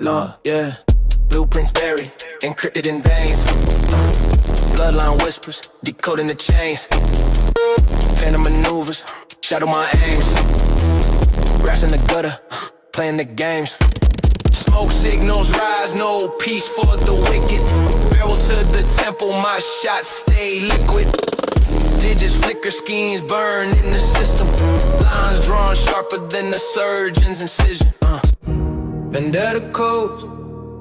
law, yeah. Blueprints buried, encrypted in veins. Bloodline whispers, decoding the chains. Phantom maneuvers, shadow my aims. Rats in the gutter, playing the games. Smoke signals rise, no peace for the wicked. Barrel to the temple, my shots stay liquid. Digits flicker, schemes burn in the system. Lines drawn sharper than the surgeon's incision. Vendetta codes,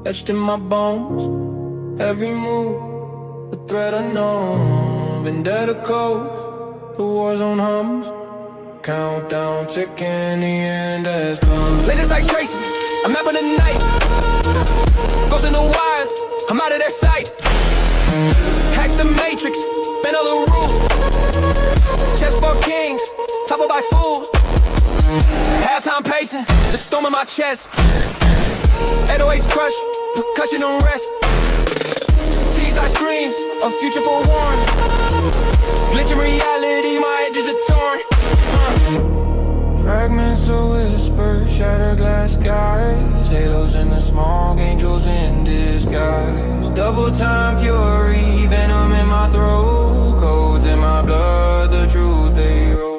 etched in my bones. Every move, a threat unknown. Vendetta codes, the war zone hums. Countdown ticking, the end has come. Legends like Tracy, a map of the night. Ghosts in the wires, I'm out of their sight. Hack the matrix, bend all the rules. Chessboard kings, toppled by fools. Halftime pacing, the storm in my chest. 808s crush, percussion on rest. T's I screams, a future forewarned. Glitching reality, my edges are torn. Fragments of whisper, shattered glass skies. Halos in the smog, angels in disguise. Double time fury, venom in my throat. Codes in my blood, the truth they wrote.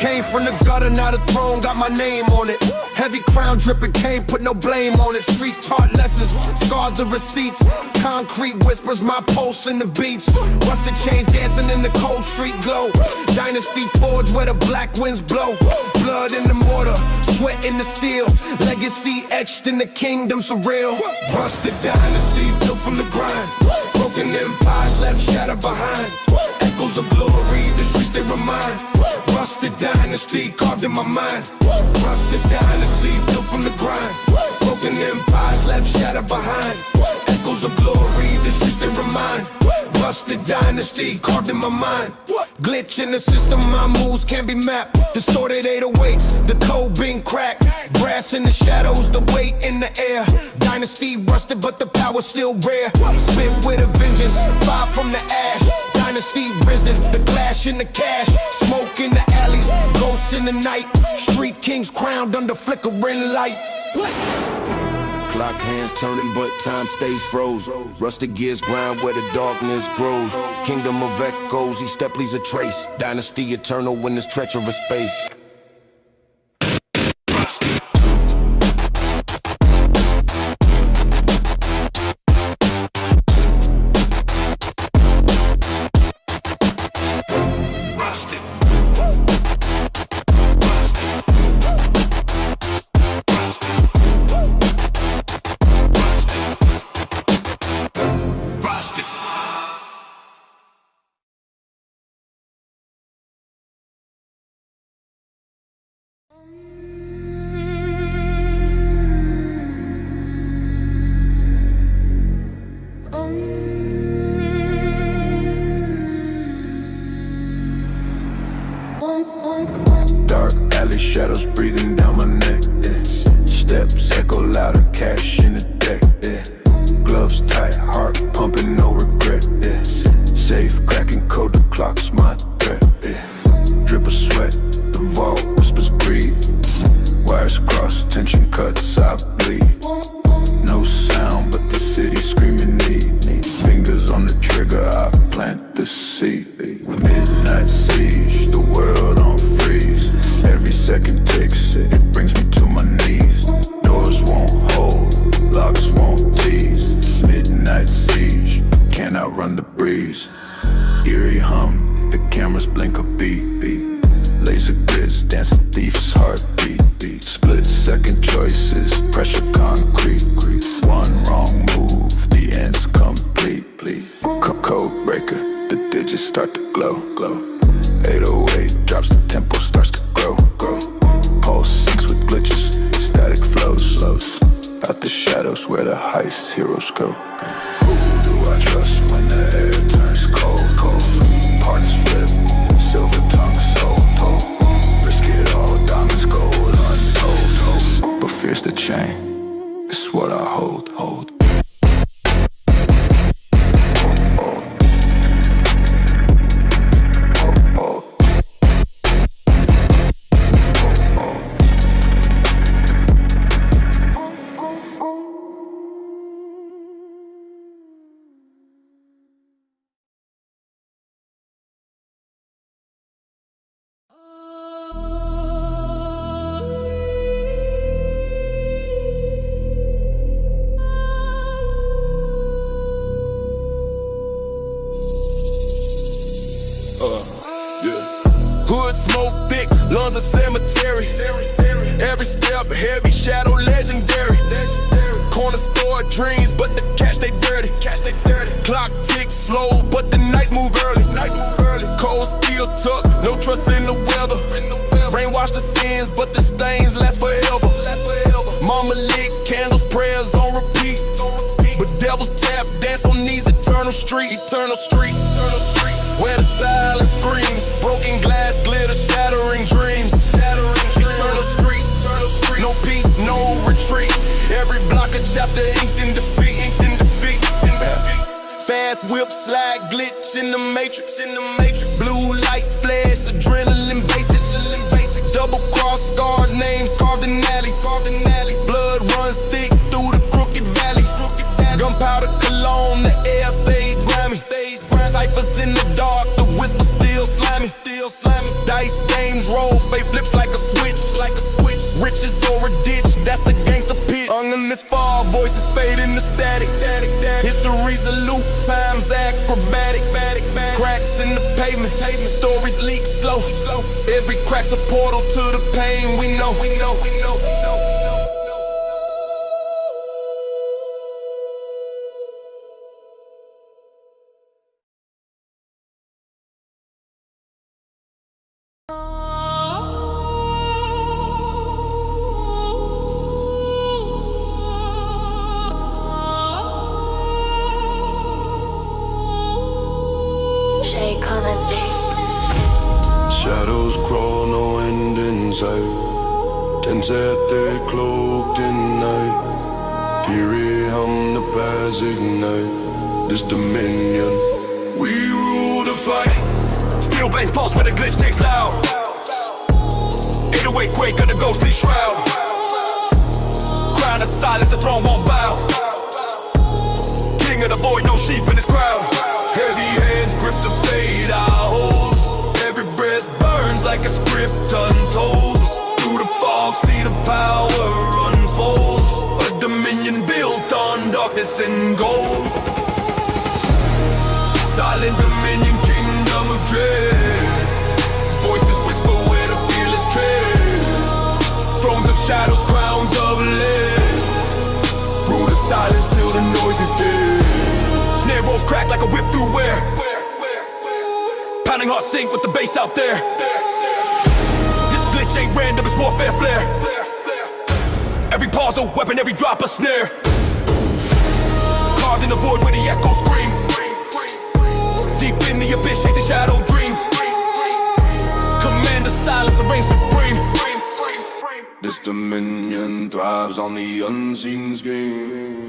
Came from the gutter, now the throne got my name on it. Heavy crown dripping, can't put no blame on it. Streets taught lessons, scars the receipts. Concrete whispers, my pulse in the beats. Rusted chains dancing in the cold street glow. Dynasty forged where the black winds blow. Blood in the mortar, sweat in the steel. Legacy etched in the kingdom surreal. Rusted dynasty built from the grind. Broken empires left shattered behind. Echoes of glory, the streets they remind. Rusted dynasty carved in my mind. Rusted dynasty built from the grind. Broken empires left shattered behind. Echoes of glory, the streets they remind. Rusted dynasty carved in my mind. Glitch in the system, my moves can't be mapped. Distorted 808s, the code being cracked. Brass in the shadows, the weight in the air. Dynasty rusted, but the power's still rare. Spit with a vengeance, fire from the ash. Dynasty risen, the clash in the cash. Smoke in the alleys, ghosts in the night. Street kings crowned under flickering light. Clock hands turning, but time stays froze. Rusted gears grind where the darkness grows. Kingdom of echoes, each step leaves a trace. Dynasty eternal in this treacherous space. start to glow, glow. 808 drops, the tempo starts to grow, grow. Pulse syncs with glitches, static flows, flows. Out the shadows where the heist heroes go. Who do I trust when the air turns cold, cold? Partners flip, silver tongue soul, told. Risk it all, diamonds gold, untold, told. But fear's the chain, it's what I hold, hold. Hood smoke thick, lungs a cemetery. Every step heavy, shadow legendary. Corner store dreams, but the cash they dirty. Clock ticks slow, but the nights move early. Cold steel tuck, no trust in the weather. Rainwash the sins, but the stains last forever. Mama lit candles, prayers on repeat. But devils tap, dance on these eternal streets. Where the silence screams, broken glass glitter, shattering dreams. Eternal streets, no peace, no retreat. Every block a chapter inked in defeat. Fast whip, slide, glitch in the matrix. Blue lights, flash, adrenaline basic. Double cross scars, names carved in alleys. Blood runs thick through the crooked valley. Gunpowder cologne, the air stays grimy. Ciphers in the dark, the whisper still slimy. Dice games roll, fate flips like a switch. Riches or a ditch, that's the gangster pitch. In this far, voices fade into static. History's a loop, time's acrobatic. Cracks in the pavement, stories leak slow. Every crack's a portal to the pain we know. Shadows crawl, no end in sight. Tents at they cloaked in night. Fury hum, the paths ignite. This dominion, we rule the fight. Steel veins pulse where the glitch takes loud. 808 quake of the ghostly shroud. Crown of silence, the throne won't bow. King of the void, no sheep in his crowd. Heavy hands grip the fate I hold. Every breath burns like a script untold. Through the fog, see the power unfold. A dominion built on darkness and gold. Silent dominion, kingdom of dread. Voices whisper where the fearless tread. Thrones of shadows, crowns of lead. Rule the silence till the noise is dead. Snare rolls crack like a whip through wear. Pounding heart sink with the bass out there. This glitch ain't random, it's warfare flair. Every pause a weapon, every drop a snare. Carved in the void where the echoes scream. Deep in the abyss, chasing shadow dreams. Command the silence and reign supreme. This dominion thrives on the unseen scheme.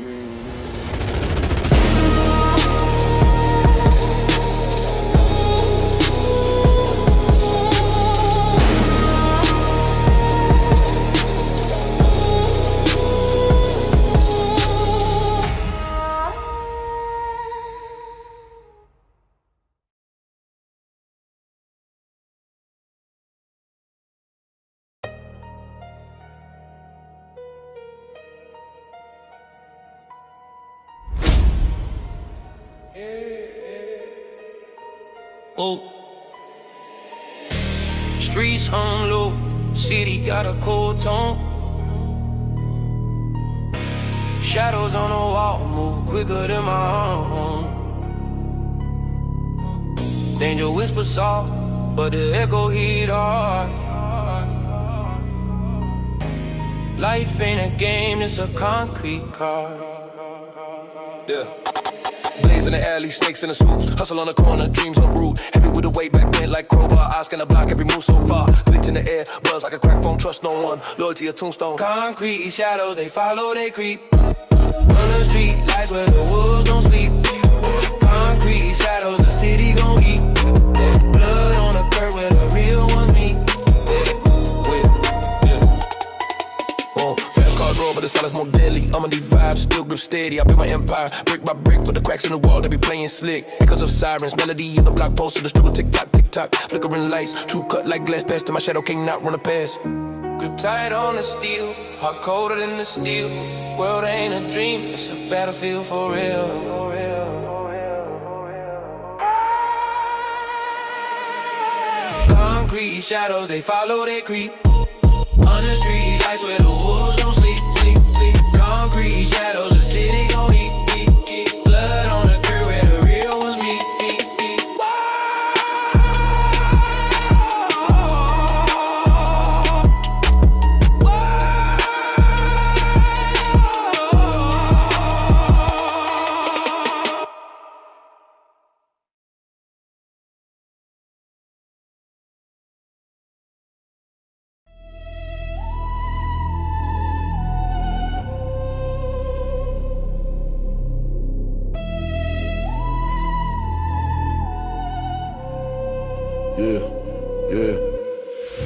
Oh, streets hung low, city got a cold tone. Shadows on the wall move quicker than my own. Danger whisper soft, but the echo hit hard. Life ain't a game, it's a concrete card. Yeah. Blaze in the alley, snakes in the swoops. Hustle on the corner, dreams on route. Heavy with the weight back then like crowbar. Eyes can block every move so far. Glitch in the air, buzz like a crack phone. Trust no one, loyalty a tombstone. Concrete shadows, they follow, they creep. On the street, lights where the wolves don't sleep. Concrete shadows, the city gon' eat. Blood on the curb where the real ones meet. Fast cars roll, but the silence more deadly. I'm on these vibes, still grip steady. I build my empire, brick by brick, but the cracks in the wall, they be playing slick. Echoes of sirens, melody in the block post, the struggle tick tock, tick tock. Flickering lights, true cut like glass, past to my shadow, can't not run a pass. Grip tight on the steel, heart colder than the steel. World ain't a dream, it's a battlefield for real. Concrete shadows, they follow, they creep. On the street, lights where the wolves don't sleep, sleep, sleep. Concrete shadows, the city gon' eat, eat, eat. Blood on the curb where the real ones meet, eat, eat. Yeah.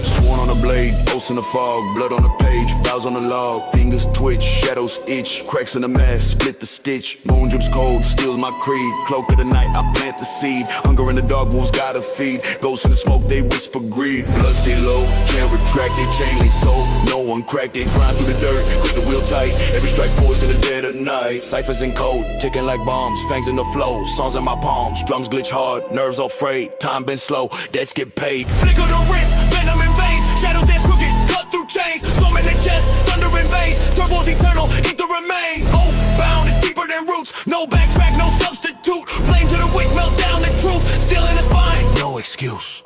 Sworn on the blade, oaths in the fog, blood on the page, vows on the log, fingers twitch, shadows itch, cracks in the mask, split the stitch, moon drips cold, steals my creed, cloak of the night, I plant the seed, hunger in the dog wolves gotta feed, ghosts in the smoke, they whisper greed, blood stay low, can't retract it, chain link soul, no one cracked it, grind through the dirt, grip the wheel tight, every strike forced in the dead of night, ciphers in code, ticking like bombs, fangs in the flow, songs in my palms, drums glitch hard, nerves all frayed, time been slow, debts get paid, flicker the wrist, venom in veins, shadows dance crooked, cut through chains, storm in the chest, thunder in veins, turbos eternal, ether remains, oath bound is deeper than roots, no backtrack, no substitute, flame to the wick, melt down the truth, still in the spine, no excuse.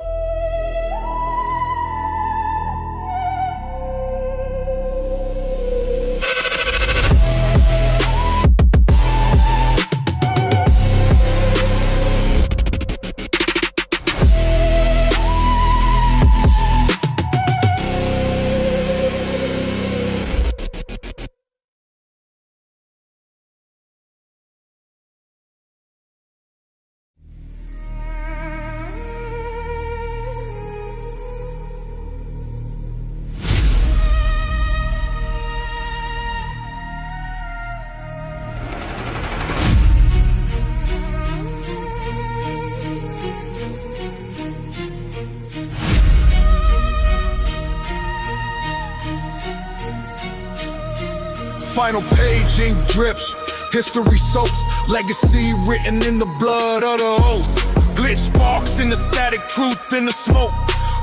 Final page, ink drips, history soaks, legacy written in the blood of the oaths. Glitch sparks in the static, truth in the smoke.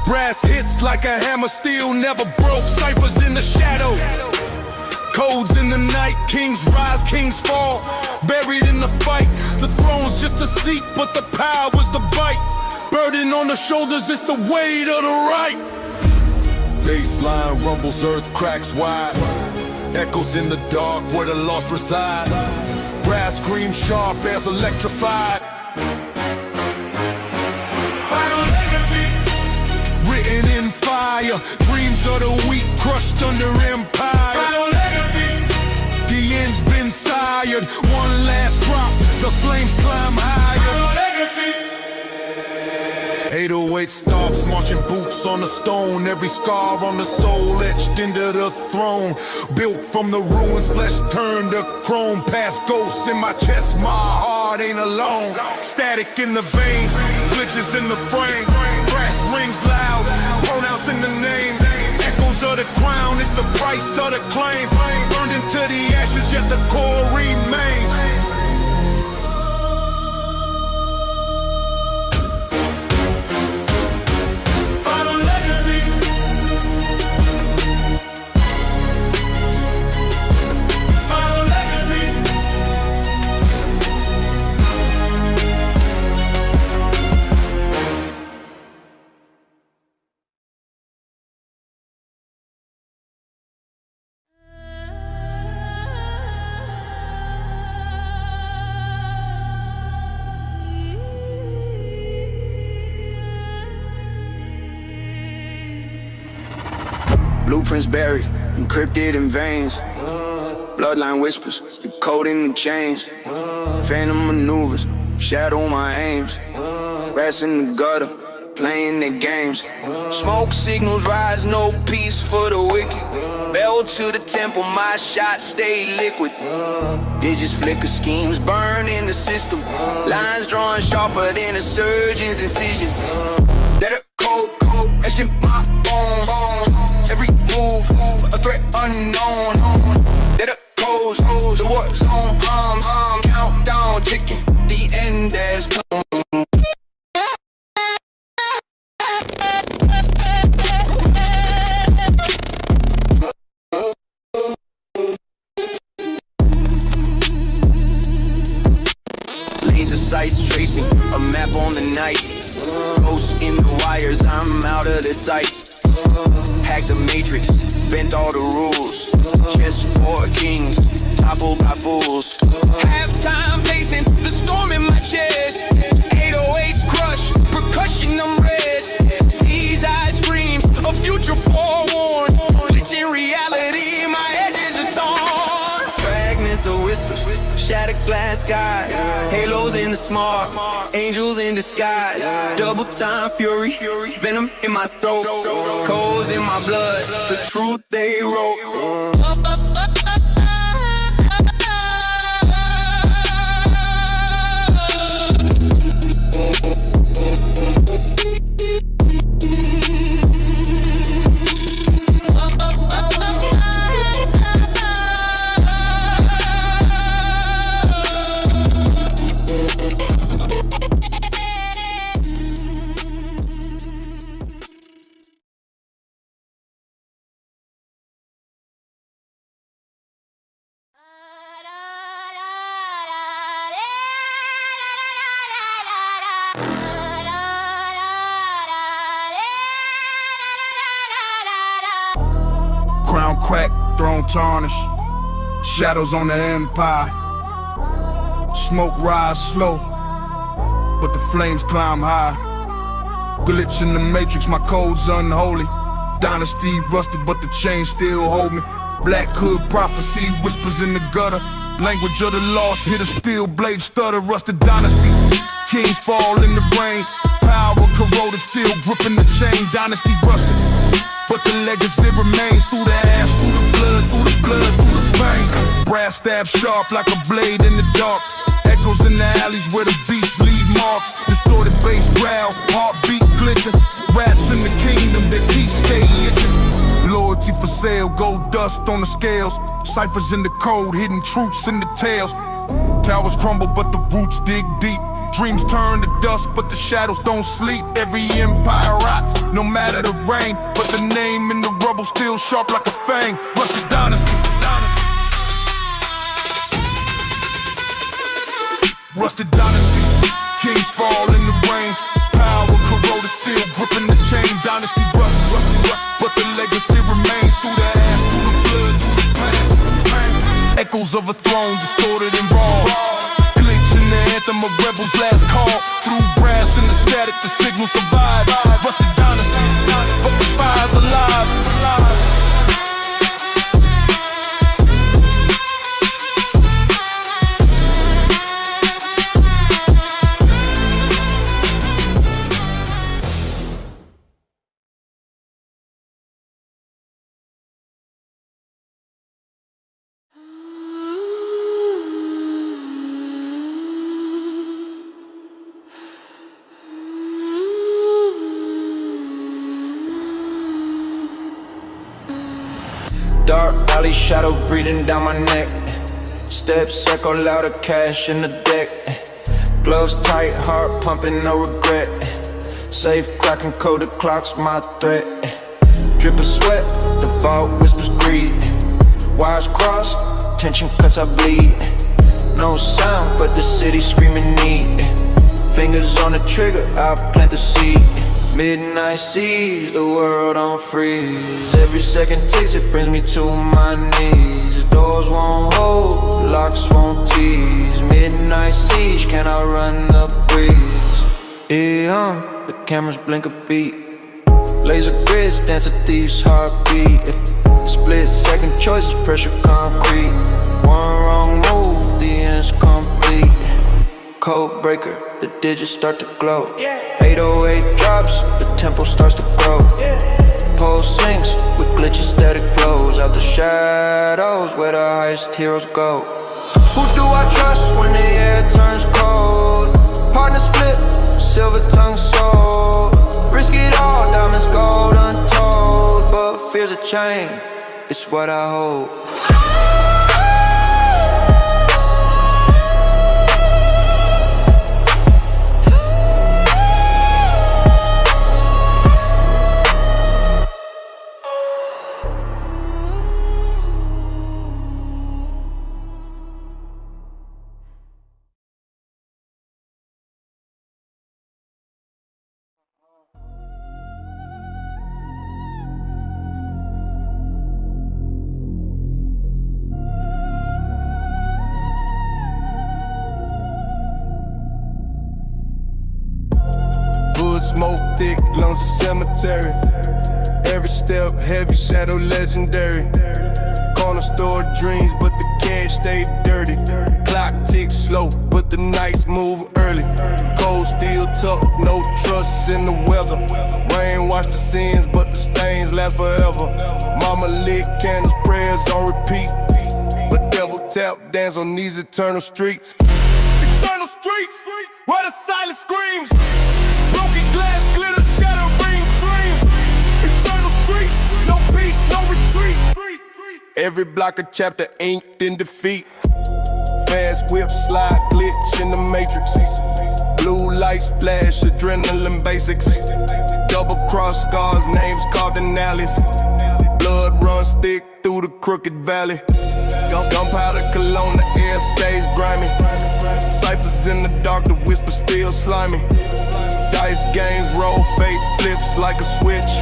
Brass hits like a hammer, steel never broke. Ciphers in the shadows, codes in the night. Kings rise, kings fall, buried in the fight. The throne's just a seat, but the power's the bite. Burden on the shoulders, it's the weight of the right. Baseline rumbles, earth cracks wide. Echoes in the dark where the lost reside. Brass screams sharp as electrified. Final legacy, written in fire. Dreams of the weak crushed under empire. Final legacy, the end's been sired. One last drop, the flames climb higher. Final legacy, 808 stops, marching boots on the stone. Every scar on the soul etched into the throne. Built from the ruins, flesh turned to chrome. Past ghosts in my chest, my heart ain't alone. Static in the veins, glitches in the frame. Brass rings loud, pronouns in the name. Echoes of the crown, it's the price of the claim. Burned into the ashes, yet the core remains. blueprints buried, encrypted in veins. Bloodline whispers, the code in the chains. Phantom maneuvers, shadow my aims. Rats in the gutter, playing their games. Smoke signals rise, no peace for the wicked. Bell to the temple, my shots stay liquid. Digits flicker, schemes burn in the system. Lines drawn sharper than a surgeon's incision. Let it cold, etched in my bones. Every move, a threat unknown. Let it close, the war zone hums. Countdown ticking, the end has come. Laser sights tracing a map on the night. Ghosts in the wires, I'm out of the sight. Hacked the matrix, bent all the rules. Chessboard kings, toppled by fools. Halftime pacing, the storm in my chest. 808s crush, percussion I'm red. Seas eye screams, a future forewarned. Glitching reality, my edges are torn. Fragments of whispers, shattered glass sky. Halos in the smart, angels in disguise. Double time fury, venom in my throat. Codes in my blood, the truth they wrote. Crown crack, throne tarnish. Shadows on the empire. Smoke rise slow, but the flames climb high. Glitch in the matrix, my code's unholy. Dynasty rusted, but the chains still hold me. Black hood prophecy, whispers in the gutter. Language of the lost, hit a steel blade stutter. Rusted dynasty, kings fall in the rain. Power corroded, still gripping the chain. Dynasty rusted, but the legacy remains. Through the ash, through the blood, through the blood, through the pain. Brass stab sharp like a blade in the dark. Echoes in the alleys where the beasts leave marks. Distorted bass growl, heartbeat glitching. Rats in the kingdom that keep stay itching. Loyalty for sale, gold dust on the scales. Ciphers in the code, hidden truths in the tales. Towers crumble but the roots dig deep. Dreams turn to dust but the shadows don't sleep. Every empire rots, no matter the rain. But the name in the rubble still sharp like a fang. Rusted dynasty. Rusted dynasty, kings fall in the rain. Power corroded, still gripping the chain. Dynasty rusted, but the legacy remains. Through the ash, through the blood, through the pain. Echoes of a throne, distorted and raw. Glitch in the anthem of rebels' last call. Through brass and the static, the signal survive. Rusted dynasty, but the fire's alive. Dark alley shadow breathing down my neck. Steps echo louder, cash in the deck. Gloves tight, heart pumping, no regret. Safe cracking, coded clocks, my threat. Drip of sweat, the vault whispers greed. Wires cross, tension cuts, I bleed. No sound, but the city screaming need. Fingers on the trigger, I plant the seed. Midnight seas, the world on freeze. Every second ticks, it brings me to my knees. Doors won't hold, locks won't tease. Midnight siege, can I run the breeze? Yeah, the cameras blink a beat. Laser grids dance a thief's heartbeat. Split second choices, pressure concrete. One wrong move, the end's complete. Code breaker, the digits start to glow. 808 drops, the tempo starts to grow. Pole sinks with glitchy static flows. Out the shadows where the highest heroes go. Who do I trust when the air turns cold? Partners flip, silver tongue sold. Risk it all, diamonds gold untold. But fear's a chain, it's what I hold. Smoke thick, lungs of cemetery. Every step heavy, shadow legendary. Corner store dreams, but the cash stay dirty. Clock ticks slow, but the nights move early. Cold steel tuck, no trust in the weather. Rain wash the sins, but the stains last forever. Mama lit candles, prayers on repeat. But devil tap dance on these eternal streets. Eternal streets, where the silence screams. Broken glass, glitter, shattering dreams. Eternal streets, no peace, no retreat. Every block a chapter inked in defeat. Fast whip, slide, glitch in the matrix. Blue lights flash, adrenaline basics. Double cross scars, names carved in alleys. Blood runs thick through the crooked valley. Gunpowder cologne, the air stays grimy. Ciphers in the dark, the whisper still slimy. Dice games roll, fate flips like a switch.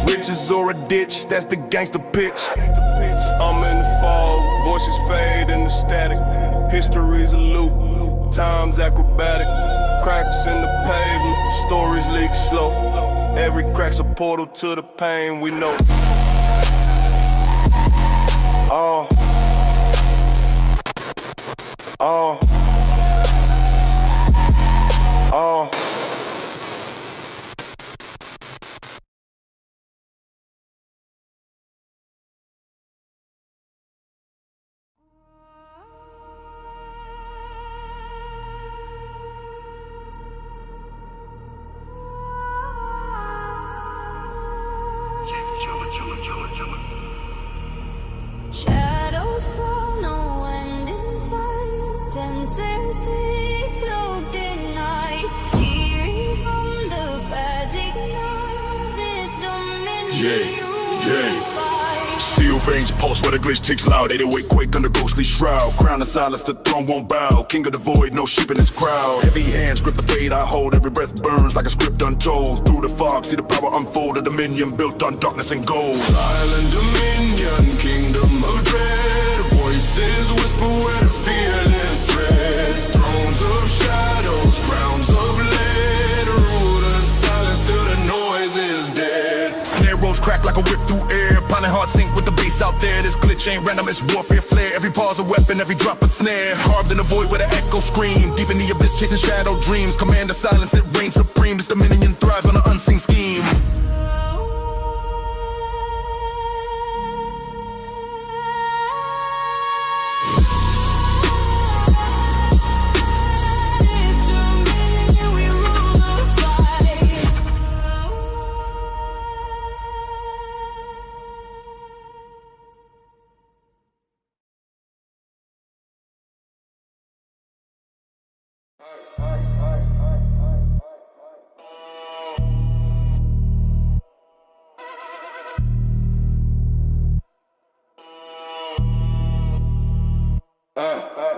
Riches or a ditch, that's the gangster pitch. I'm in the fog, voices fade in the static. History's a loop, time's acrobatic. Cracks in the pavement, stories leak slow. Every crack's a portal to the pain we know. Oh. Oh. Oh. Shadows fall, no end in sight. Density cloaked in night. Cheering from the bad ignite. This dominion unified. Steel veins pulse where the glitch ticks loud. 808 quake under ghostly shroud. Crown of silence, the throne won't bow. King of the void, no sheep in this crowd. Heavy hands grip the fate I hold. Every breath burns like a script untold. Through the fog, see the power unfold. A dominion built on darkness and gold. Silent dominion, kingdom of dread. Voices whisper where the fearless tread. Thrones of shadows, crowns of lead. Rule the silence till the noise is dead. Snare rolls crack like a whip through air. Pounding heart sink with the bass out there. This glitch ain't random, it's warfare flare. Every pause a weapon, every drop a snare. Carved in the void where the echo scream. Deep in the abyss chasing shadow dreams. Command the silence, it reigns supreme. This dominion thrives on an unseen scheme.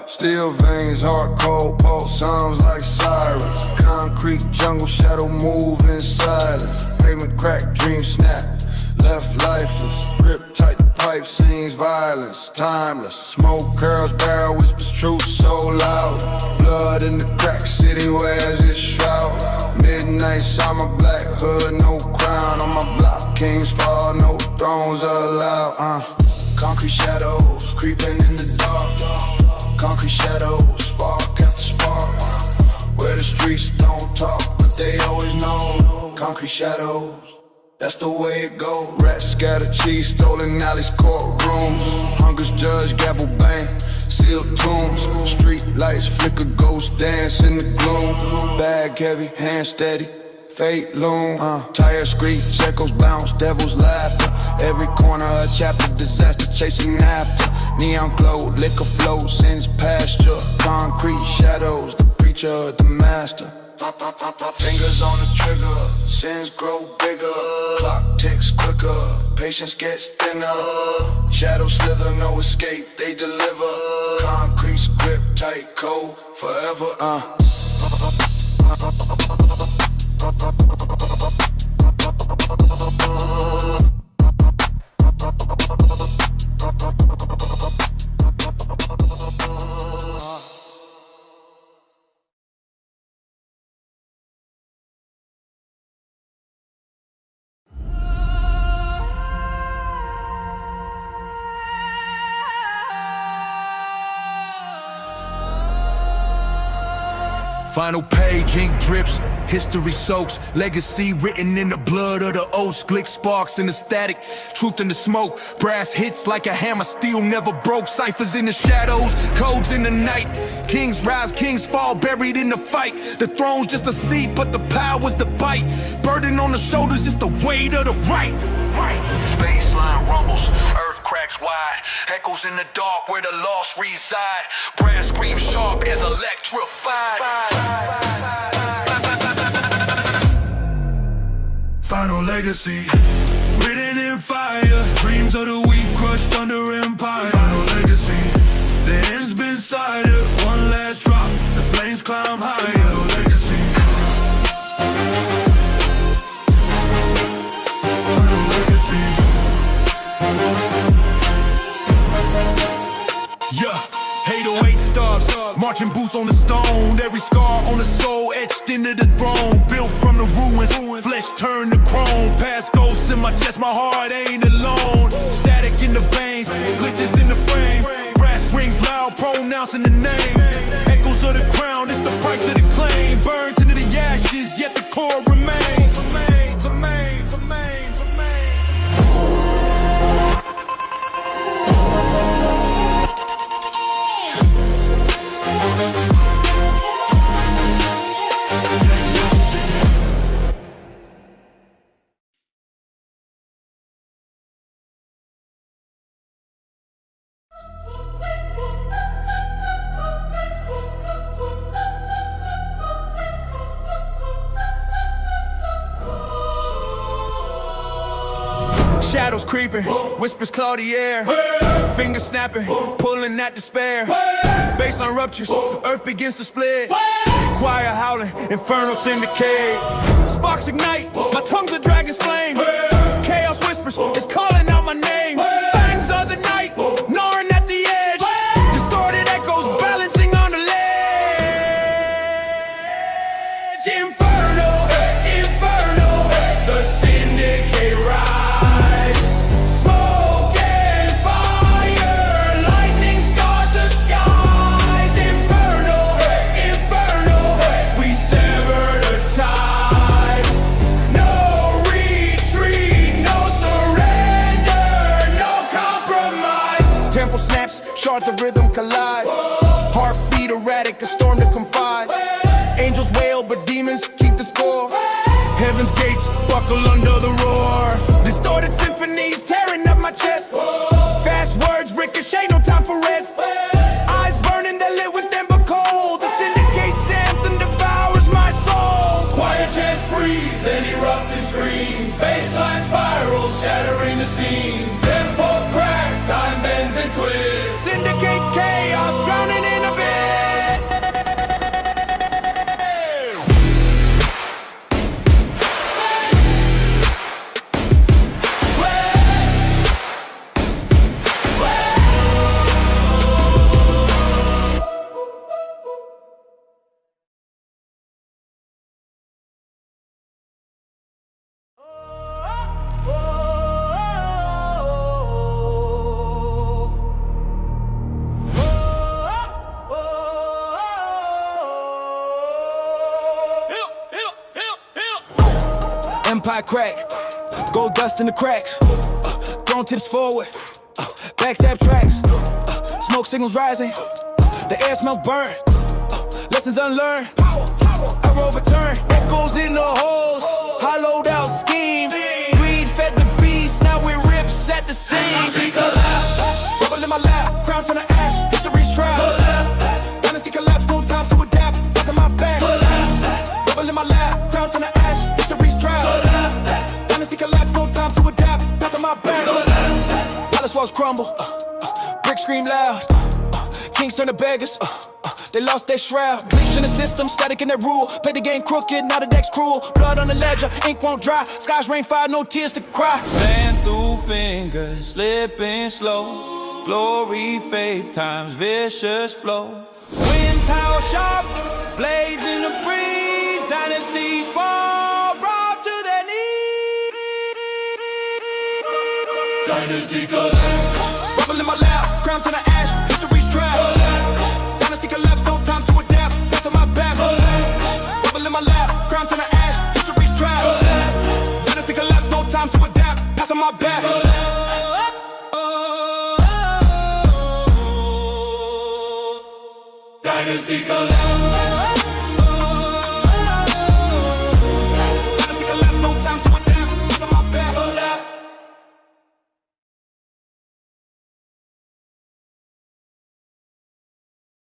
Steel veins, heart cold, pulse sounds like sirens. Concrete jungle, shadow move in silence. Pavement crack, dream snap, left lifeless. Grip tight, the pipe sings violence, timeless. Smoke curls, barrel whispers truth so loud. Blood in the crack, city wears its shroud. Midnight summer, black hood, no crown on my block. Kings fall, no thrones allowed. Concrete shadows creeping in the dark. Concrete shadows, spark after spark. Where the streets don't talk, but they always know. Concrete shadows, that's the way it goes. Rats scatter cheese, stolen alleys, courtrooms. Hunger's judge, gavel bang, sealed tombs. Street lights flicker, ghosts dance in the gloom. Bag heavy, hand steady, fate loom. Tire screech, echoes bounce, devil's laughter. Every corner a chapter, disaster chasing after. Neon glow, liquor flow, sin's pasture. Concrete shadows, the preacher, the master. Fingers on the trigger, sins grow bigger. Clock ticks quicker, patience gets thinner. Shadows slither, no escape, they deliver. Concrete's grip tight, cold, forever. Final page, ink drips, history soaks. Legacy written in the blood of the oaths. Glick sparks in the static, truth in the smoke. Brass hits like a hammer, steel never broke. Ciphers in the shadows, codes in the night. Kings rise, kings fall, buried in the fight. The throne's just a seat, but the power's the bite. Burden on the shoulders, it's the weight of the right. Baseline rumbles, earth cracks wide. Echoes in the dark where the lost reside. Brass screams sharp as electrified. Final legacy, written in fire. Dreams of the weak crushed under empire. Final legacy, the end's been cited. One last drop, the flames climb higher. Final legacy, final legacy. Yeah, 808 stars, marching boots on the stone. Every scar on the soul etched into the throne. Built from the ruins, flesh turned to chrome. Past ghosts in my chest, my heart ain't alone. Static in the veins, glitches in the frame. Brass rings loud, pronouncing the name. Echoes of the crown, it's the price of the claim. Burned into the ashes, yet the core remains. Shadows creeping, whispers cloud the air. Fingers snapping, pulling at despair. Baseline ruptures, earth begins to split. Choir howling, infernal syndicate. Sparks ignite, my tongue's a dragon's flame. Chaos whispers, it's calling out my name. Fangs of the night, gnawing at the edge. Distorted echoes, balancing on the ledge. Inferno, inferno, the syndicate rise. Shards of rhythm collide. Heartbeat erratic, a storm to confide. Angels wail, but demons keep the score. Heaven's gates buckle under the roar. Distorted symphonies tearing up my chest. Fast words ricochet, no time for rest. Eyes burning, they're lit with ember cold. The syndicate's anthem devours my soul. Quiet chants freeze, then erupt in screams. Baseline spirals, shattering the seams. Tempo cracks, time bends and twists. Syndicate chaos Empire crack, gold dust in the cracks. Throwing tips forward, backstab tracks. Smoke signals rising, the air smells burnt. Lessons unlearned, I overturn. Echoes in the holes, hollowed out schemes. Greed fed the beast, now we rips at the seams. Rubble in my lap, crown turn to ash, history's trial. Dynasty collapse, no time to adapt, that's on my back. Rubble in my lap, crown turn to ash, history's trial. Dynasty collapse, no time to adapt, that's on my back. Palace walls crumble, bricks scream loud. Kings turn to beggars, they lost their shroud. Glitch in the system, static in their rule. Play the game crooked, now the deck's cruel. Blood on the ledger, ink won't dry. Skies rain fire, no tears to cry. Sand through fingers, slipping slow. Glory fades, time's vicious flow. Winds howl sharp, blades in the breeze. Dynasties fall, brought to their knees. Dynasty collapse. Rubble in my lap, crown turn to ash, history's trial. Dynasty collapse, no time to adapt, that's on my back. Rubble in my lap, crown turn to ash, history's trial. Dynasty collapse, no time to adapt, that's on my back. Dynasty collapse. Dynasty collapse, no time to adapt, that's on my back.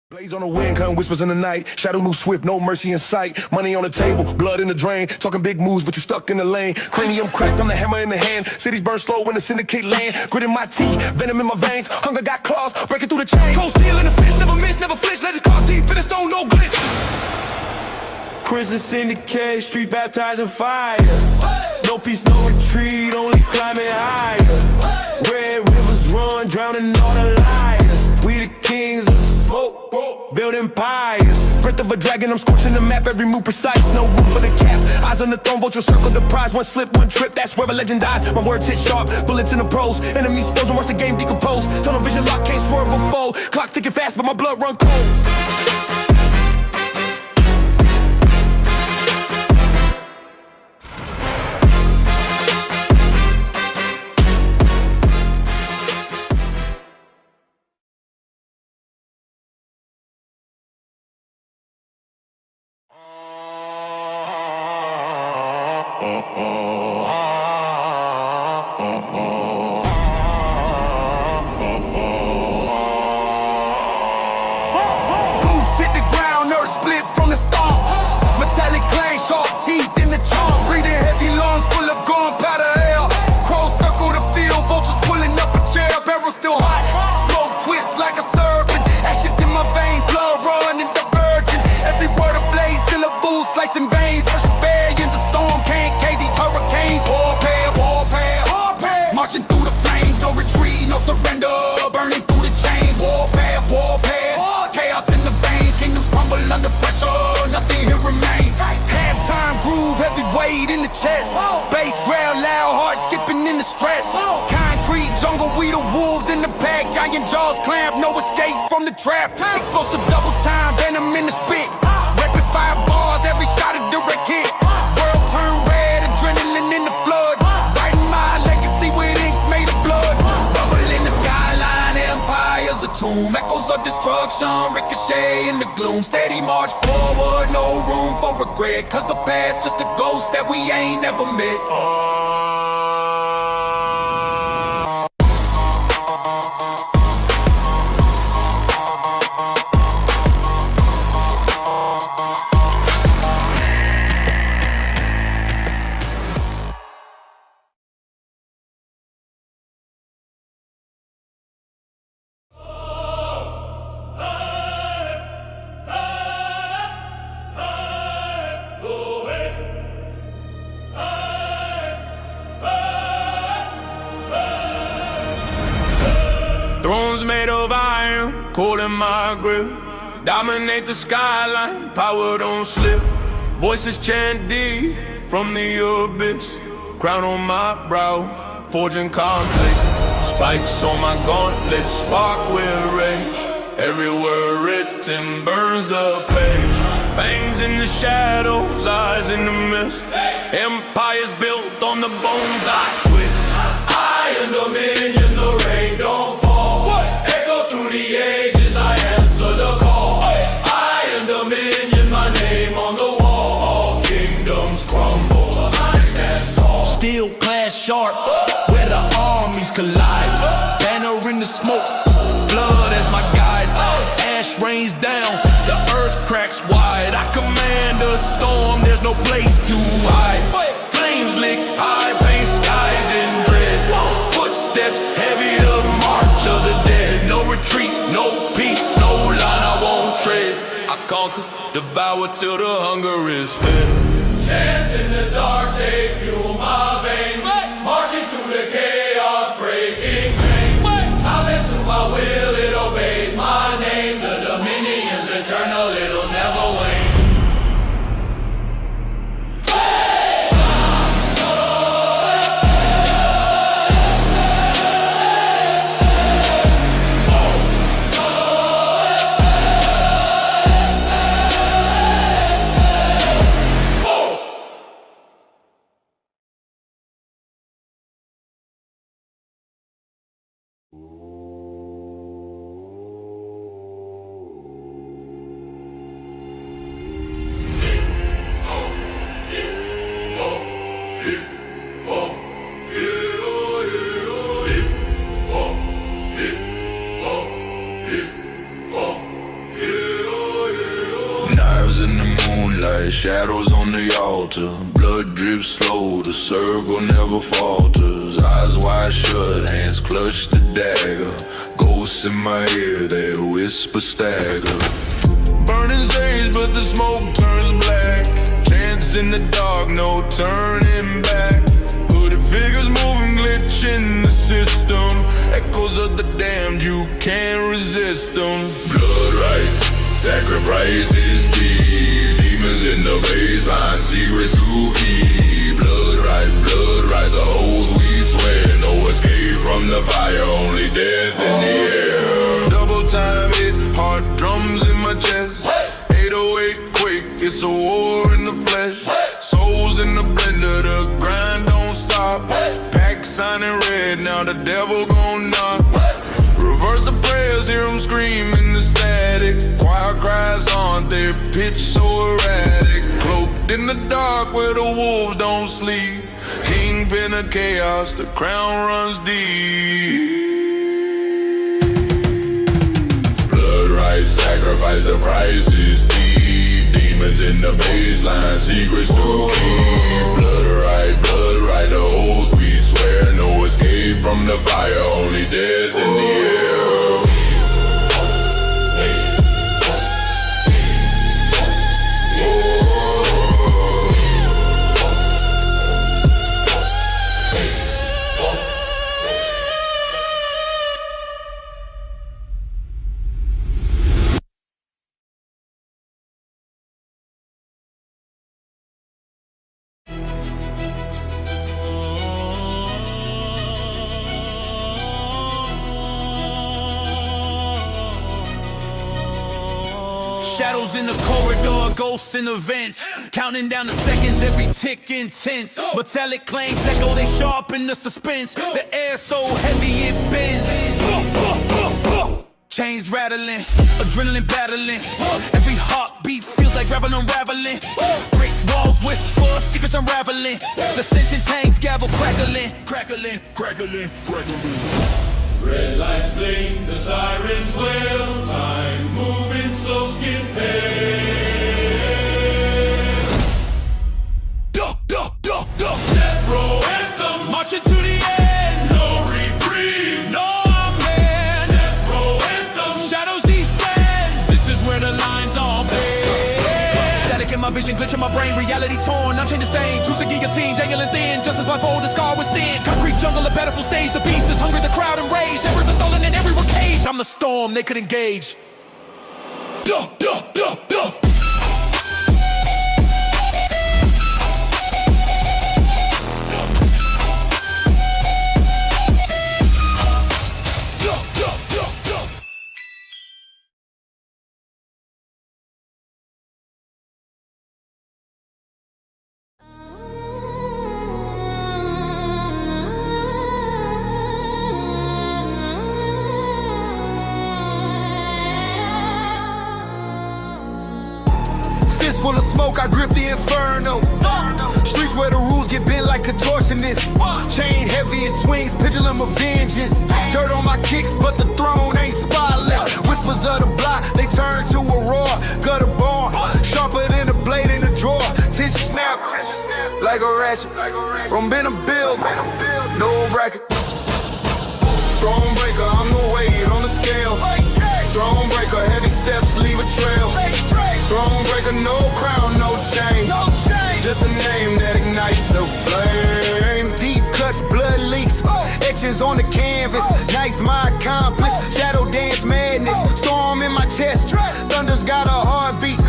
Blaze on the wind, cutting whispers in the night. Shadow move swift, no mercy in sight. Money on the table, blood in the drain. Talking big moves, but you stuck in the lane. Cranium cracked, I'm the hammer in the hand. Cities burn slow when the syndicate land. Grit in my teeth, venom in my veins. Hunger got claws, breaking through the chain. Cold steel in the fist, never miss, never flinch. Let it call deep in the stone, no glitch. Crimson syndicate, street baptized in fire. No peace, no retreat, only climbing higher. Red rivers run, drowning all the liars. We the kings of smoke, building empires. Breath of a dragon, I'm scorching the map. Every move precise, no room for the cap. Eyes on the throne, vulture circle the prize. One slip, one trip, that's where a legend dies. My words hit sharp, bullets in the pros. Enemies frozen, watch the game decompose. Tunnel vision lock, can't swerve or fold. Clock ticking fast, but my blood run cold. Boots hit the ground, earth split from the stomp. Metallic clang, sharp teeth in the chomp. Breathing heavy lungs full of gunpowder air. Crows circle the field, vultures pulling up a chair. Barrel still hot, smoke twist like a serpent. Ashes in my veins, blood running divergent. Every word ablaze, syllables slicing veins. Rebellions, a storm can't cage these hurricanes. Warfare, warfare, warfare. Marching through the flames, no retreat, no surrender. Burning through the chains, warfare, warfare. Chaos in the veins, kingdoms crumble under pressure. Nothing here remains. Halftime groove, heavy weight in the chest. Bass ground, loud, heart skipping in the stress. Concrete jungle, we the wolves in the pack. Iron jaws clamp, no escape from the trap. Explosive double time, venom in the spit. Rapid fire bars, every shot a direct hit. World turn red, adrenaline in the flood. Writing my legacy with ink made of blood. Bubble in the skyline, empire's a tomb. Echoes of destruction, ricochet in the gloom. Steady march forward, no room for regret. Cause the past just a ghost that we ain't never met. Thrones made of iron, cold in my grip. Dominate the skyline, power don't slip. Voices chant deep from the abyss. Crown on my brow, forging conflict. Spikes on my gauntlet, spark with rage. Every word written burns the page. Fangs in the shadows, eyes in the mist. Empires built on the bones I twist. Iron dominion, the rain don't fall. Echo through the ages, I answer the call. Iron dominion, my name on the wall. All kingdoms crumble, I stand tall. Steel clad sharp, where the armies collide. Banner in the smoke, blood as my guide. Ash rains down, the earth cracks wide. I command a storm, there's no place to hide. Flames lick high, paint skies in dread. Footsteps heavy, the march of the dead. No retreat, no peace, no line I won't tread. I conquer, devour till the hunger is fed. Chants in the dark, they fuel my veins. Marching through the chaos, breaking chains. Time is to my will, it obeys my name. The dominion's eternal, it'll never wane. Shadows on the altar, blood drips slow, the circle never falters. Eyes wide shut, hands clutch the dagger. Ghosts in my ear, they whisper stagger. Burning sage, but the smoke turns black. Chants in the dark, no turning back. Hooded figures moving, glitch in the system. Echoes of the damned, you can't resist them. Blood rites, sacrifices deep. Demons in the baseline, secrets who keep. Blood right, the oath we swear. No escape from the fire, only death in the air. Double time hit, heart drums in my chest. 808 quake, it's a war in the flesh. Souls in the blender, the grind don't stop. Pack signing red, now the devil gon' knock. Reverse the prayers, hear them screaming the static. Choir cries on, their pitch so erratic. Cloaked in the dark where the wolves don't sleep. Kingpin of chaos, the crown runs deep. Blood rites, sacrifice, the price is steep. Demons in the baseline, secrets to keep. Blood right, the oath we swear. No escape from the fire, only death in the air. Shadows in the corridor, ghosts in the vents. Counting down the seconds, every tick intense. Metallic claims echo, they sharpen the suspense. The air so heavy it bends. Chains rattling, adrenaline battling. Every heartbeat feels like gravel unraveling. Brick walls whisper, secrets unraveling. The sentence hangs, gavel crackling. Crackling. Red lights blink, the sirens wail. Time moving, slow skid pale. Death row anthem, marching to the end. No reprieve, no amen. Death row anthem, shadows descend. This is where the lines all bend. Static in my vision, glitch in my brain, reality torn, unchained to stain. Truth the guillotine, dangling thin, justice blindfold, the scar with sin. Concrete jungle, a battlefield stage, the beast is hungry, the crowd enraged. Every river stolen in every cage. I'm the storm, they could engage. Fist full of smoke, I grip the inferno. Streets where the rules get bent like contortionists. Chain heavy, it swings, pendulum of vengeance. Dirt on my kicks, but the throne ain't spotless. Whispers of the block, they turn to a roar. Gutter born, sharper than a blade in a drawer. Tension snap, like a ratchet. From been a build, no bracket. Throne breaker, I'm the weight on the scale. Throne breaker, heavy steps leave a trail. Throne breaker, no crown, no chain. Just a name that ignites the flame. Deep cuts, blood leaks, etchings on the canvas. Nights my accomplice, shadow dance madness. Storm in my chest, thunder's got a heartbeat.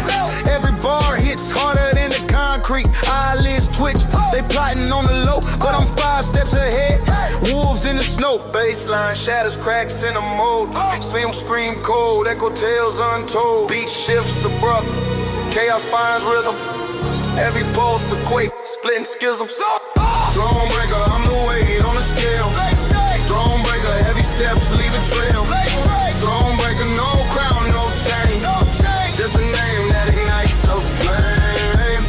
Every bar hits harder than the concrete. Eyelids twitch, they plotting on the low, but I'm 5 steps ahead. Wolves in the snow, baseline shatters, cracks in the mold. Film scream cold, echo tales untold. Beat shifts abrupt, chaos finds rhythm. Every pulse a quake, splitting schisms. Throne breaker, I'm the weight on the scale. Throne breaker, heavy steps leave a trail. Throne breaker, no crown, no chain. Just a name that ignites the flame.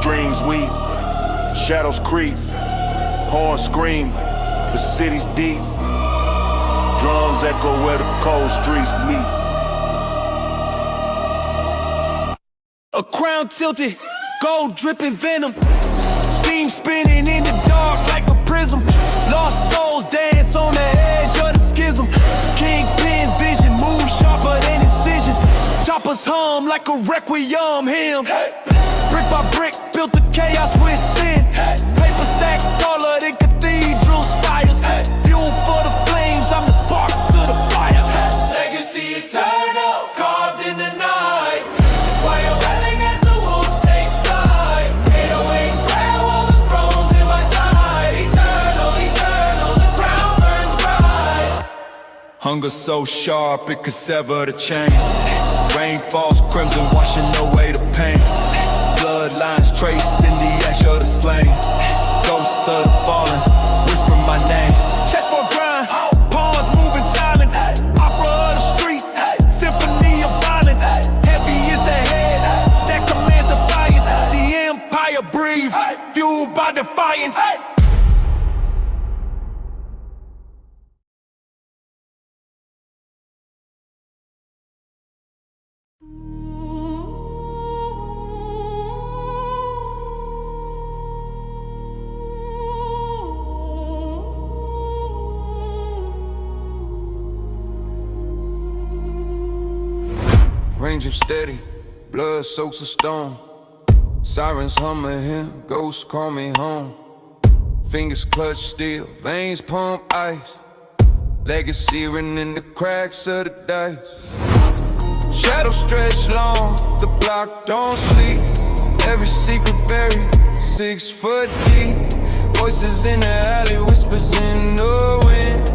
Strings weep, shadows creep, horns scream, the city's deep. Drums echo where the cold streets meet. A crown tilted, gold dripping venom. Steam spinning in the dark like a prism. Lost souls dance on the edge of the schism. Kingpin vision moves sharper than incisions. Choppers hum like a requiem hymn. Brick by brick, built the chaos within. Paper stack taller than cathedral spires. Fuel for the flames, I'm the spark to the fire. Legacy eternal, carved in the night. Choir welling as the wolves take flight. 808 crown, all the thrones in my side. Eternal, eternal, the crown burns bright. Hunger so sharp it could sever the chain. Rain falls crimson, washing away the pain. Bloodlines traced in the ash of the slain. Ghosts of the fallen, whisper my name. Chest for grind, pawns moving silence. Opera of the streets, symphony of violence. Heavy is the head that commands defiance. The empire breathes, fueled by defiance. Range of steady, blood soaks a stone. Sirens hum a hymn, ghosts call me home. Fingers clutch steel, veins pump ice. Legacy written in the cracks of the dice. Shadows stretch long, the block don't sleep. Every secret buried, 6 foot deep. Voices in the alley, whispers in the wind.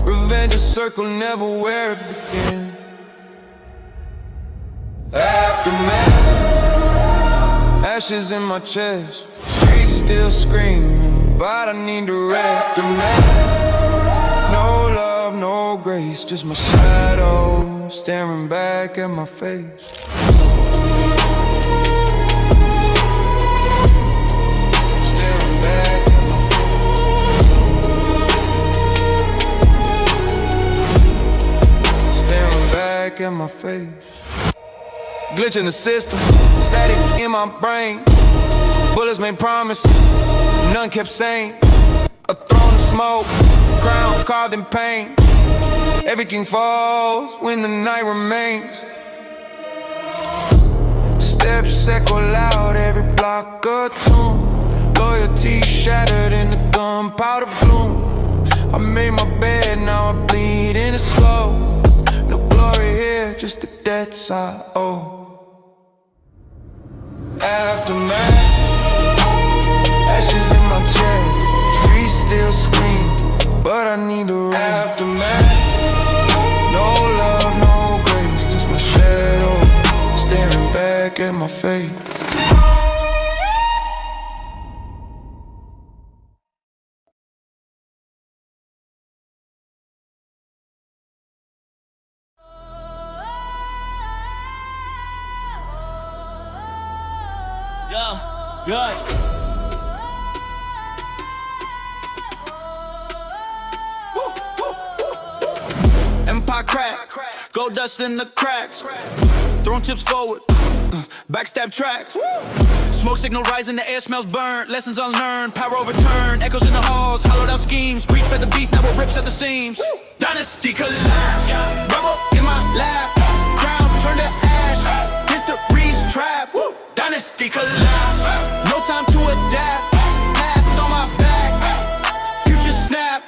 Revenge a circle, never where it began. Aftermath, ashes in my chest. Streets still screaming, but I need to rest. Aftermath, no love, no grace, just my shadow staring back at my face. Staring back at my face. Staring back at my face. Glitch in the system, static in my brain. Bullets made promises, none kept saying. A throne of smoke, crown carved in pain. Every king falls when the night remains. Steps echo loud, every block a tune. Loyalty shattered in the gunpowder bloom. I made my bed, now I bleed in it slow. No glory here, just the debts I owe. Aftermath, ashes in my chest, streets still scream, but I need the aftermath. No love, no grace, just my shadow staring back at my face. Good. Empire crack, gold dust in the cracks. Throwing tips forward, backstab tracks. Smoke signal rising, the air smells burnt. Lessons unlearned, power overturned. Echoes in the halls, hollowed out schemes. Greed fed the beast, now it rips at the seams. Dynasty collapse, rebel in my lap. Crown turned to ash, history's trap. Dynasty collapse, no time to adapt. Past on my back, future snap.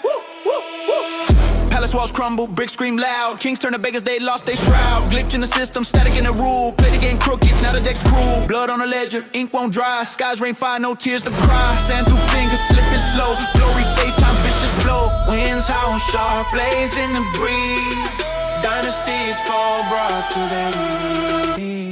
Palace walls crumble, bricks scream loud. Kings turn to beggars, they lost their shroud. Glitch in the system, static in the rule. Play the game crooked, now the deck's cruel. Blood on the ledger, ink won't dry. Skies rain fire, no tears to cry. Sand through fingers, slipping slow. Glory face, time's vicious flow. Winds howl, sharp blades in the breeze. Dynasties fall, brought to their knees.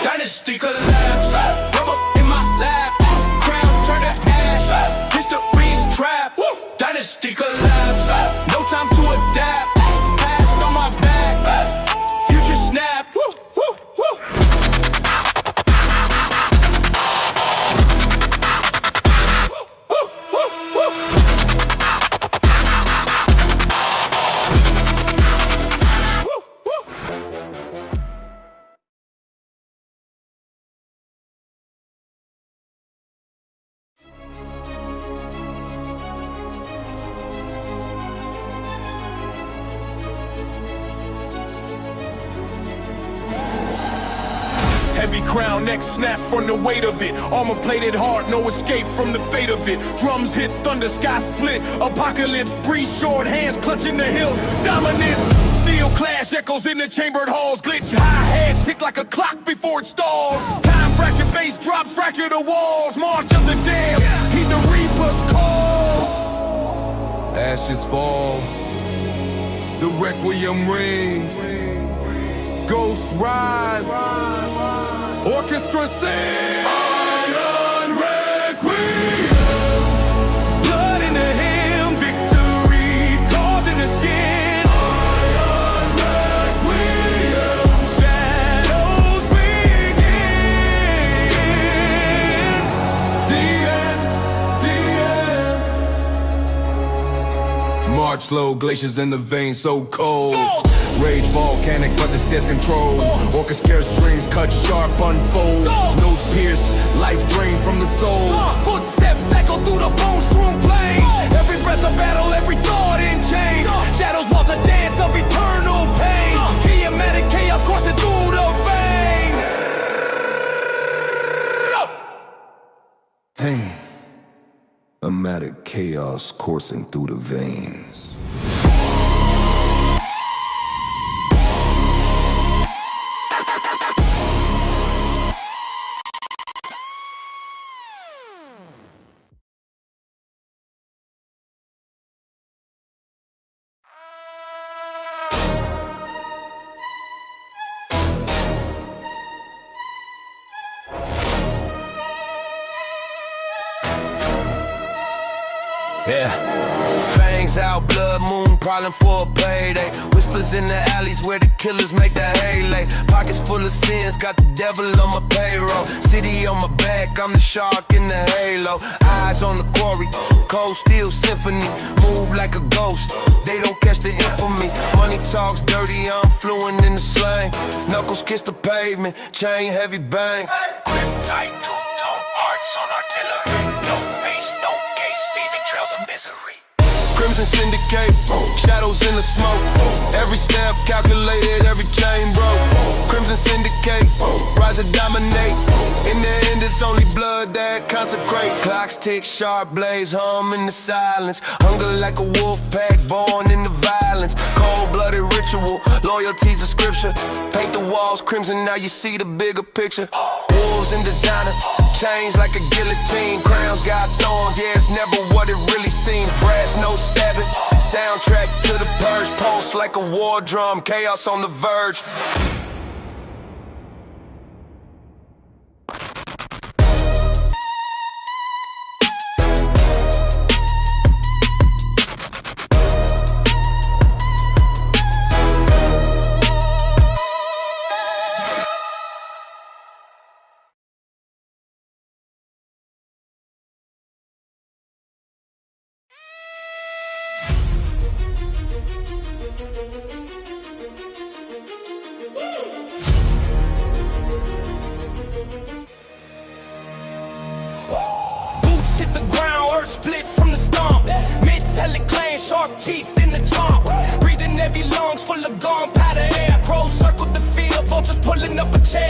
Dynasty collapse, rubber in my lap. Crown turned to ash, history's trap. Dynasty collapse, no time to adapt. Past on my back, future snap. Heavy crown, neck snap from the weight of it. Armor plated hard, no escape from the fate of it. Drums hit, thunder, sky split. Apocalypse, breeze short, hands clutching the hill. Dominance, steel clash, echoes in the chambered halls. Glitch, hi-hats tick like a clock before it stalls. Time fracture, bass drops, fracture the walls. March of the damned, heed the reaper's calls. Ashes fall, the requiem rings. Ghosts rise, orchestra sing. Iron Requiem, blood in the hymn, victory carved in the skin. Iron Requiem, shadows begin. The end. March slow, glaciers in the veins so cold. Rage volcanic, but this death control. Orchestra strings cut sharp, unfold. Notes pierce, life drained from the soul. Footsteps echo through the bone-strewn plains. Every breath a battle, every thought in chains. Shadows walk a dance of eternal pain. Chaotic chaos coursing through the veins. Pain, amatic chaos coursing through the veins. Yeah. Fangs out, blood moon, prowling for a payday. Whispers in the alleys where the killers make the hay lay. Pockets full of sins, got the devil on my payroll. City on my back, I'm the shark in the halo. Eyes on the quarry, cold steel symphony. Move like a ghost, they don't catch the infamy. Money talks dirty, I'm fluent in the slang. Knuckles kiss the pavement, chain heavy bang. Grip tight, two-tone hearts on artillery. No face, no case, leaving trails of misery. Crimson syndicate, shadows in the smoke. Every step calculated, every chain broke. Crimson syndicate, rise to dominate. In the end, it's only blood that consecrate. Clocks tick, sharp blades hum in the silence. Hunger like a wolf pack, born in the violence. Cold-blooded ritual. ritual. Loyalty's the scripture. Paint the walls crimson, now you see the bigger picture. Wolves in designer, chains like a guillotine. Crowns got thorns, yeah, it's never what it really seems. Brass notes stabbing, soundtrack to the purge. Pulse like a war drum, chaos on the verge. Split from the stomp, metallic clan, sharp teeth in the chomp. Breathing heavy lungs full of gunpowder air. Crows circled the field, vultures pulling up a chair.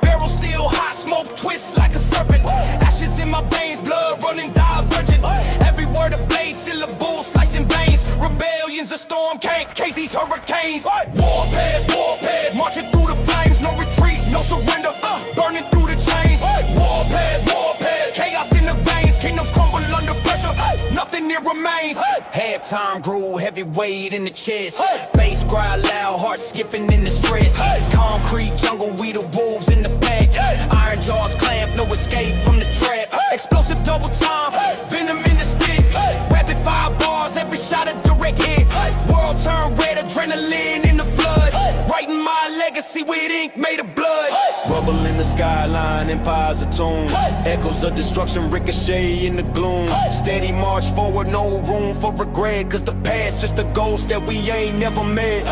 Barrel still hot, smoke twists like a serpent. Ashes in my veins, blood running divergent. Every word a blade, syllables slicing veins. Rebellion's a storm, can't case these hurricanes. Warpath, marching through the flames. No retreat, no surrender, burning through the chains. Warpath, chaos in the veins. Kingdoms crumble under pressure, nothing here remains. Halftime grew heavyweight in the chest. Bass cry loud, heart skipping in the stress. Concrete jungle, we the wolves in the pack. Iron jaws clamp, no escape from the trap. Explosive double time, venom in the spit. Rapid fire bars, every shot a direct hit. World turn red, adrenaline in the flood. Writing my legacy with ink made of blood. Rubble in the skyline, empires a tomb. Echoes of destruction ricochet in the gloom. Steady march forward, no room for regret. Cause the past just a ghost that we ain't never met.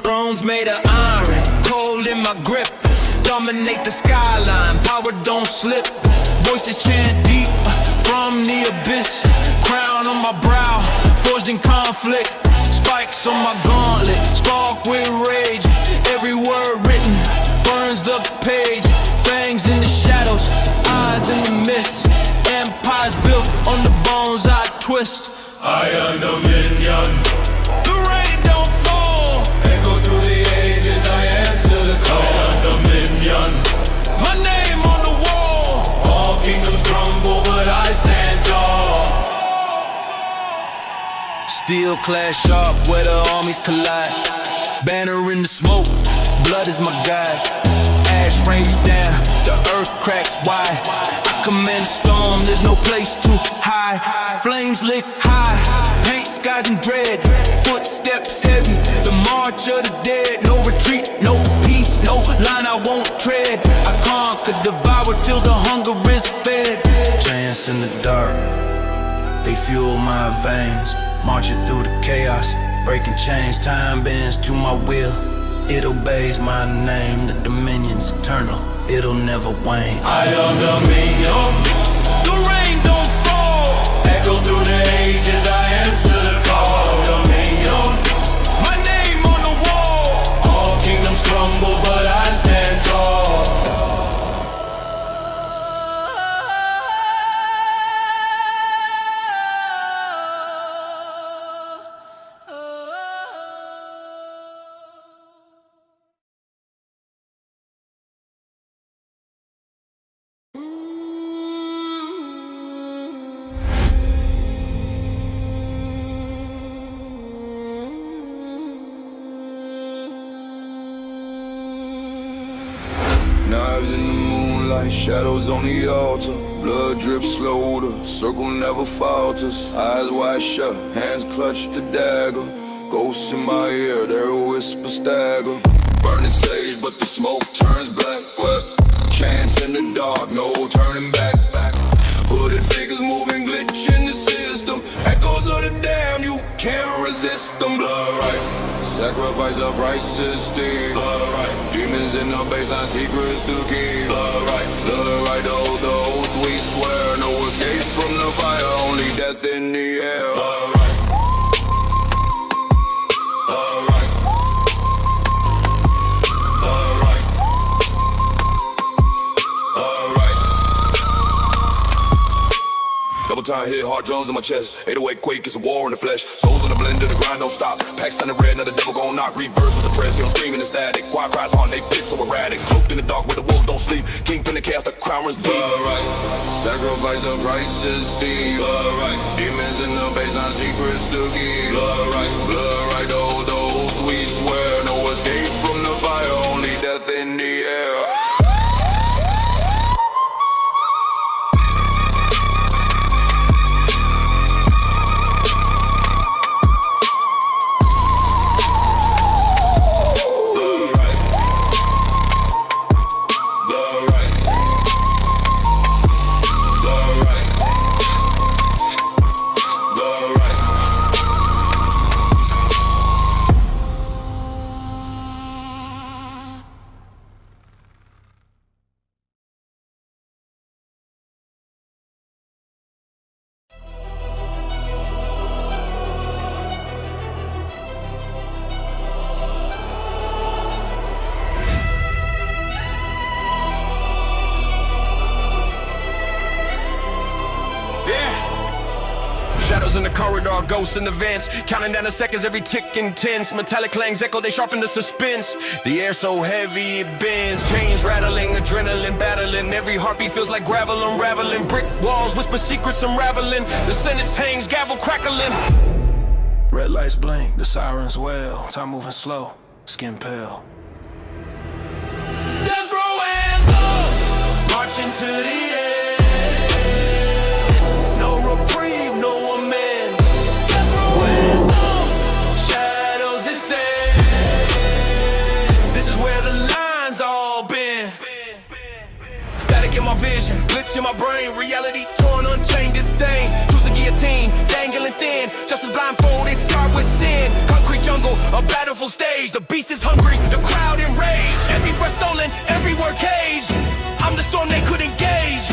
Thrones made of iron, cold in my grip. Dominate the skyline, power don't slip. Voices chant deep from the abyss. Crown on my brow, forged in conflict. Spikes on my gauntlet, spark with rage. Every word written burns the page. Fangs in the shadows, eyes in the mist. Empires built on the bones I twist. I am dominion. The rain don't fall. Echo through the ages, I answer the call. I am dominion. My name on the wall. All kingdoms crumble, but I stand tall. Steel clash sharp where the armies collide. Banner in the smoke, blood is my guide. Ash rains down, the earth cracks wide. I command a storm, there's no place to hide. Flames lick high, paint skies in dread. Footsteps heavy, the march of the dead. No retreat, no peace, no line I won't tread. I conquer, devour till the hunger is fed. Chants in the dark, they fuel my veins. Marching through the chaos, breaking chains. Time bends to my will, it obeys my name. The dominion's eternal, it'll never wane. I am dominion. The rain don't fall. Echo through the ages, I answer the call. Dominion. My name on the wall. All kingdoms crumble, but I stand tall. Knives in the moonlight, shadows on the altar. Blood drips slow, the circle never falters. Eyes wide shut, hands clutch the dagger. Ghosts in my ear, their whisper stagger. Burning sage, but the smoke turns black. What? Chance in the dark, no turning back. Hooded figures moving, glitch in the system. Echoes of the damned, you can't resist them. Blood right, sacrifice the price is steep. Blood right, demons in the baseline, secrets to keep. Blood right, the oath we swear. No escape from the fire, only death in the air. Blood right. Time hit, hard drums in my chest. 808 quake, it's a war in the flesh. Souls in the blend of the grind, don't stop. Packs on the red, now the devil gon' knock. Reverse with the press, I'm screaming and static. Quiet cries on, they pitch so erratic. Cloaked in the dark where the wolves don't sleep. Kingpin the cast, the crown runs deep. Right. Sacrifice the price is steep. Right. Demons in the baseline, secrets to keep. Blood right, the oath we swear. No escape from the fire, only death in the air. In the corridor, ghosts in the vents, counting down the seconds, every tick intense. Metallic clangs echo, they sharpen the suspense. The air so heavy it bends, chains rattling, adrenaline battling. Every heartbeat feels like gravel unraveling. Brick walls whisper secrets unraveling. The sentence hangs, gavel crackling. Red lights blink, the sirens wail. Time moving slow, skin pale. Death row anthem, marching to the end. No reprieve, no amends. My vision, glitch in my brain, reality torn, unchained, disdain. Choose a guillotine, dangling thin, just a blindfold, it's scarred with sin. Concrete jungle, a battlefield stage. The beast is hungry, the crowd enraged. Every breath stolen, every word caged. I'm the storm they couldn't gauge.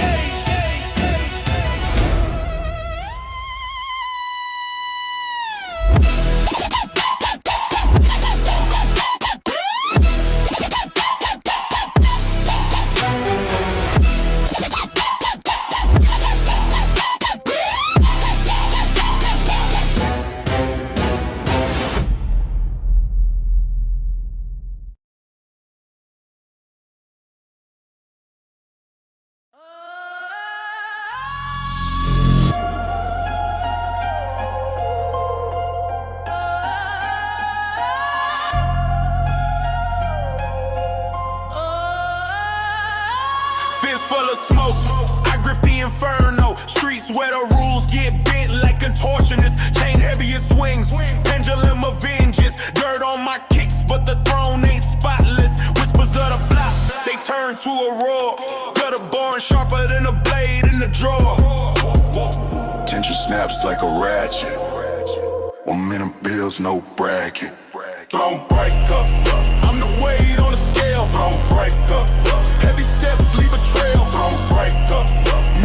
Full of smoke, I grip the inferno. Streets where the rules get bent like contortionists. Chain heavy as swings, pendulum of vengeance. Dirt on my kicks, but the throne ain't spotless. Whispers of the block, they turn to a roar. Gutter born sharper than a blade in the drawer. Tension snaps like a ratchet. 1 minute bills, no bracket. Throne breaker, I'm the weight on the scale. Throne breaker, heavy steps leave a trail. Throne breaker,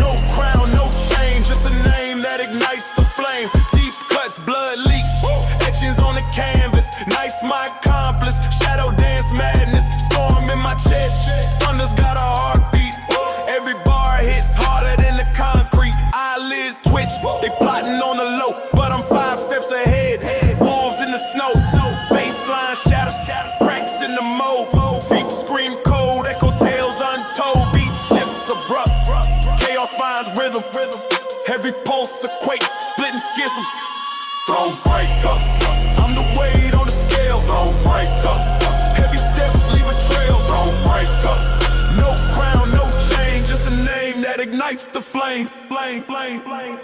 no crown, no chain, just a name that ignites the flame. Deep cuts, blood leaks, etchings on the canvas. Nice, my accomplice. Shadow dance madness, storm in my chest. Thunder's got a heartbeat. Every bar hits harder than the concrete. Eyelids twitch, they plotting on the low, but I'm 5 steps ahead. Wolves in the snow. Baseline shatters, cracks in the mold. Feet scream cold, echo tales untold. Beat shifts abrupt, chaos finds rhythm. Heavy pulse, a quake, splitting schisms. Throne breaker, I'm the weight on the scale. Throne breaker, heavy steps leave a trail. Throne breaker, no crown, no chain, just a name that ignites. lights the flame, flame, flame, flame.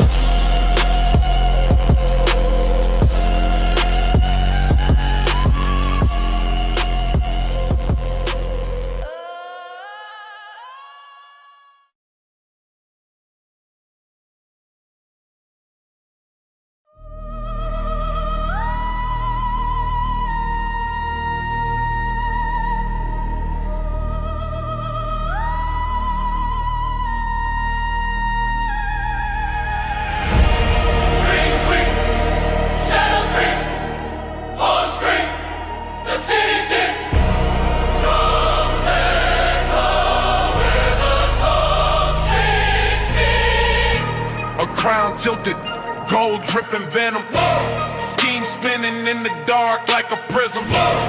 Crown tilted, gold dripping venom. Scheme spinning in the dark like a prism.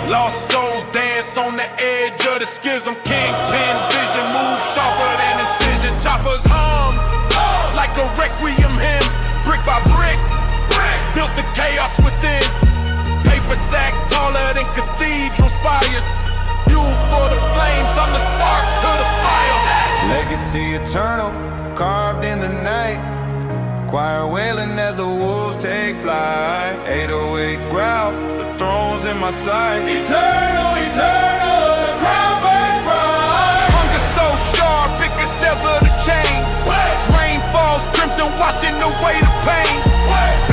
Lost souls dance on the edge of the schism. Kingpin vision moves sharper than incision. Choppers hum like a requiem hymn. Brick by brick, built the chaos within. Paper stack taller than cathedral spires. Fuel for the flames, I'm the spark to the fire. Legacy eternal, carved in the night. Choir wailing as the wolves take flight. 808 growl, the throne's in my sight. Eternal, eternal, the crown burns bright. Hunger so sharp it could sever the chain. Rain falls crimson, washing away the pain.